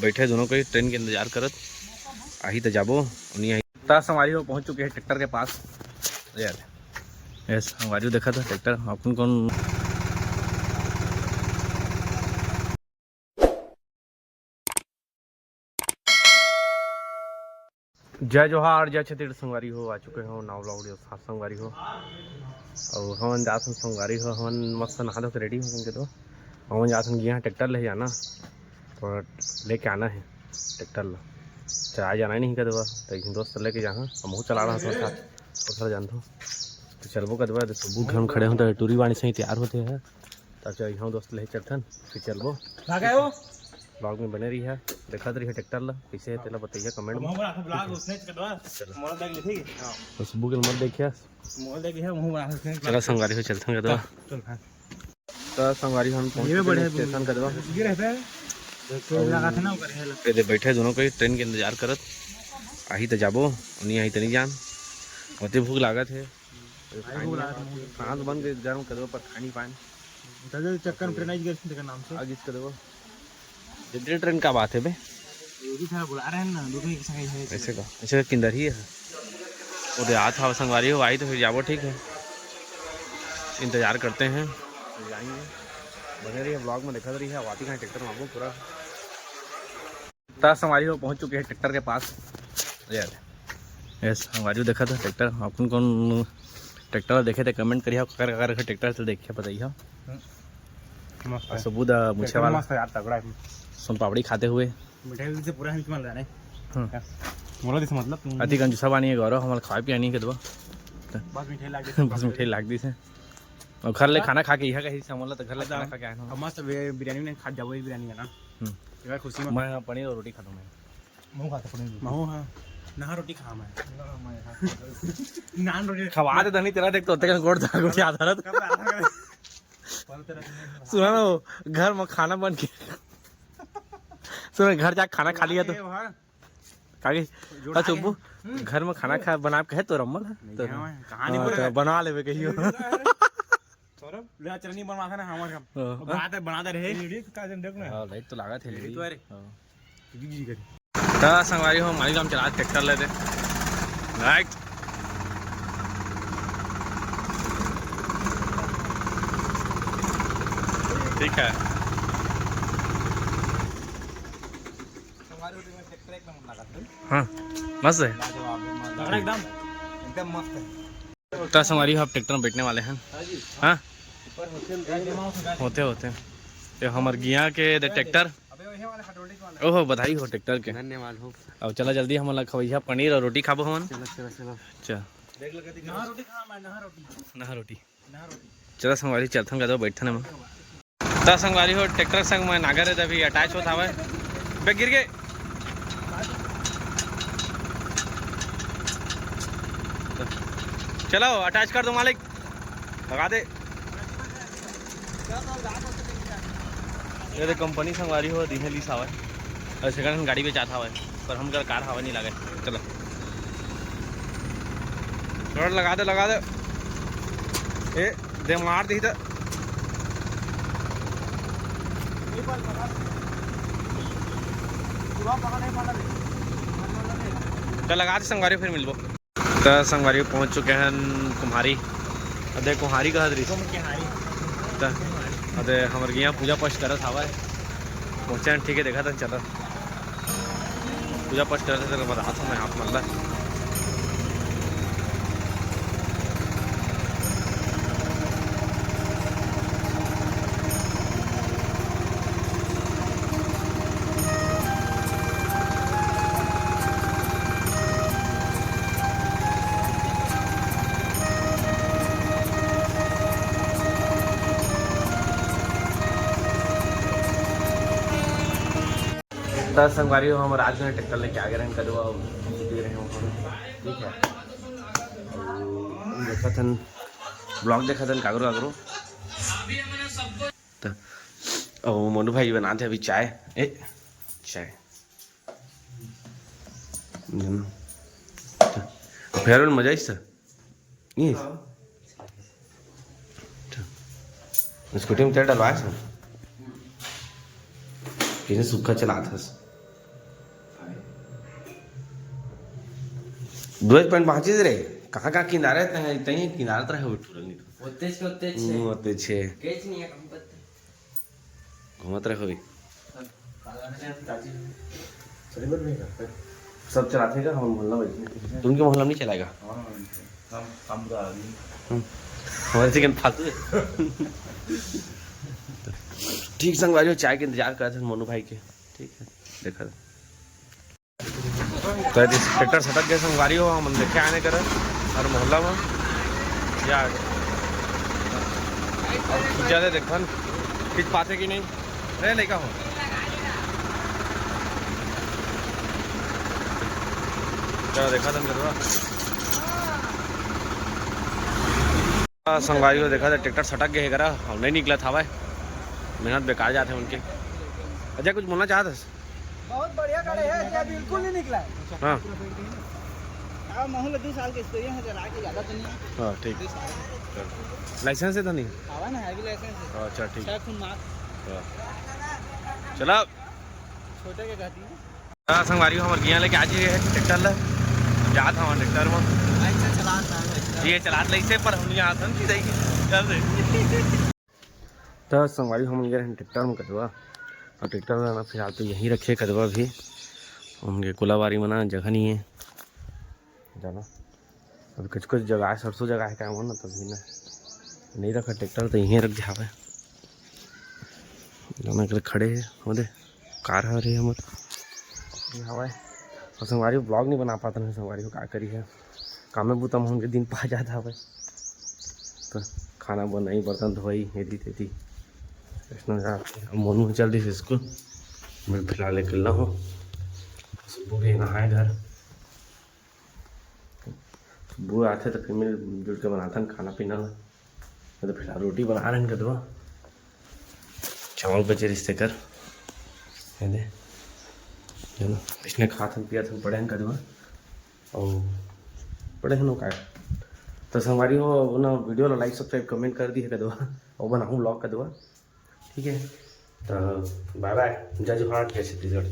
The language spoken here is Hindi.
बैठे दोनों कोई ट्रेन के इंतजार करत आही तो जाबो उन्हीं हमारी हो पहुंच चुके हैं ट्रैक्टर के पास यार। यस हमारी देखा था ट्रैक्टर अपन कौन जय जोहार जय छत्तीसगढ़ संगवारी हो आ चुके हो नाव लौड़ी सात संगवारी हो और हमन जाथन संगवारी हो हमन मस्त नहा धो के रेडी हो के तो हमन जाथन गया ट्रैक्टर ले जाना तो लेके आना है ट्रैक्टर ला चला जाना नहीं कदवा तो एक दोस्त लेके जहाँ हम चला रहा था साथ उधर जान तो चलबो कदवा सुबह घर में खड़े हो तो टूरी वाणी से तैयार होते हैं तब चल यहाँ दोस्त ले चलथन फिर चलबो ब्लॉग में बने रही है देखा रही है ट्रैक्टर ला कैसे है तेला बताइए कमेंट में फेसबुक मत देखिए चला संगवारी हो चलथन कदवा तो संगवारी हम पहुंच स्टेशन कदवा बैठे दोनों कोई ट्रेन के इंतजार करत आही तो जाबो उन्हीं आही तो नहीं जान होते भूख लागत है सांस बन गए गर्म कदवा पर खानी पाए चक्कर में ट्रेन नाम से आगे कदवा जितने ट्रेन का बात है बे बुला रहे हैं ना दूसरे के संग है ऐसे का ऐसे किंदर ही है वो तो आज था संगवारी हो आई तो फिर जाबो ठीक है इंतजार करते हैं जाएंगे बने रही है ब्लॉग में दिखा रही है वाती का ट्रैक्टर में पूरा तब संगवारी हो पहुंच चुके हैं ट्रैक्टर के पास यार। यस हमारी देखा था ट्रैक्टर अपन कौन ट्रैक्टर देखे थे कमेंट करिए कर ट्रैक्टर से देखिए बताइए सबूत मुझे वाला यार तगड़ा है सोन पापड़ी खाते हुए मिठाई से पूरा हिंच मान रहा है मोला दिस मतलब अति कंजूसा बानी है गौरव हमारे खाए पिया नहीं के दो बस मिठाई लाग दी से और घर ले खाना खा के यह कहीं समोला तो घर ले खाना खा के आया मस्त बिरयानी ने खा जाबो बिरयानी है ना यार खुशी में मैं पनीर और रोटी खाता हूं मैं खाता पनीर हां नहा रोटी खा मैं नान रोटी खवा दे धनी तेरा देख तो होते गोड़ था गोड़ याद आ रहा सुना ना घर में खाना बन के सुना घर जाके खाना खा लिया तो कागे अच्छा घर में खाना खा बना के है तो रम्मल है तो कहानी बना लेवे कहियो सौरभ ले चटनी बनवा के ना हमर हम बात बना दे रहे वीडियो का जन देख ना हां लाइट तो लागत है तो अरे जी करी ता संगवारी हो हमारी काम चला ट्रैक्टर लेते राइट ठीक है हाँ मस्त है एकदम मस्त है तो हमारी आप ट्रैक्टर में बैठने वाले हैं हाँ होते तो हमारे गिया के ट्रैक्टर ओहो बधाई हो ट्रैक्टर के धन्यवाद हो अब चला जल्दी हम लोग खवैया पनीर और रोटी खाबो हमन चल नहा रोटी चला संगवारी चलथन का दो बैठन में ता संगवारी हो ट्रैक्टर संग में नागर है तभी अटैच होता है बे गिर गए चलो अटैच कर दो मालिक लगा दे ये कंपनी संगवारी हो दिने ली सावा और सेकंड हैंड गाड़ी पे जाता हुआ पर हम कर कार हवा नहीं लगे चलो थोड़ा लगा दे ए दे मार दी तो तो लगा दे संगवारी फिर मिलबो तो संगवारी पहुंच चुके हैं कुम्हारी अदे कुम्हारी का दृश्य अरे हमारे यहाँ पूजा पाठ करत हवा पहुँचा ठीक है देखा था चला पूजा पाठ करते थे बता था मैं हाथ मतलब दस संगवारी हो हम रात में ट्रैक्टर लेके आ गए हैं कदवा दे रहे हो ठीक है देखा था ब्लॉग देखा था कागरो तो मोनू भाई बनाते अभी चाय फेयर मजा आई सर स्कूटी में तेल डलवाया सर किसी सूखा चला था 2 पॉइंट पहुंचे रे कहाँ किनारे तहीं किनारे तरह उठल नहीं होते छे घूमत रहे होई सब चलाते का हम मोहल्ला में तुमके मोहल्ला में नहीं चलाएगा हमारे चिकन फालतू है ठीक संगवारी चाय के इंतजार कर थे मोनू भाई के ठीक है देखा तो ट्रैक्टर सटक गए संगवारी हो हम देखे आने कर और मोहल्ला में या खींचा दे देखन खींच पाते कि नहीं अरे लेका हो क्या देखा था करवा संगवारी को देखा था ट्रैक्टर सटक गए करा और नहीं निकला था भाई मेहनत बेकार जाते उनके अजय कुछ बोलना चाहता बहुत बढ़िया गाड़ी है क्या बिल्कुल नहीं निकला है हाँ अब महूल 2 साल के एक्सपीरियंस है जरा के ज़्यादा तो नहीं है हाँ ठीक लाइसेंस है तो नहीं आवा ना हैवी लाइसेंस है अच्छा ठीक शायद खून मार्क चला छोटे के कहती है हाँ संगवारी हमारे गिया लेके आज ट्रैक्टर ला जात हमारे ट्रैक्टर में अच्छा चला ये चला ले पर हम यहाँ सन की जाएगी तो संगवारी हम गए ट्रैक्टर में कदवा और ट्रैक्टर में ना फिलहाल तो यहीं रखे कदवा भी उनके कुलाबारी में ना जगह नहीं है जाना अब कुछ जगह है सरसों जगह है क्या ना तभी ना नहीं रखा ट्रैक्टर तो यहीं रख जावे जाना के खड़े है हमारे कार आ रही है हमारे हवा है और संगवारी ब्लॉग नहीं बना पाता नहीं संगवारी को क्या करी है काम में बुतम होंगे दिन पा जाता है तो खाना बनाई बर्तन धोई हेदी तेदी मोनू चल रही है स्कूल मैं फिलहाल निकलना हूँ सुबह भी नहाए घर सुबह आते तो फिर मैं जुड़ के बनाता हूँ खाना पीना मैं तो फिलहाल रोटी बना रहे हैं कदवा चावल बचे रिश्ते कर दे चलो इसने खा था पिया था पढ़े हैं कदवा और पढ़े हैं नो का तो संगवारी हो ना वीडियो ला लाइक सब्सक्राइब कमेंट कर दी है कदवा और बनाऊँ ब्लॉग कदवा ठीक है तो बाय बाय जय जोहार जय छत्तीसगढ़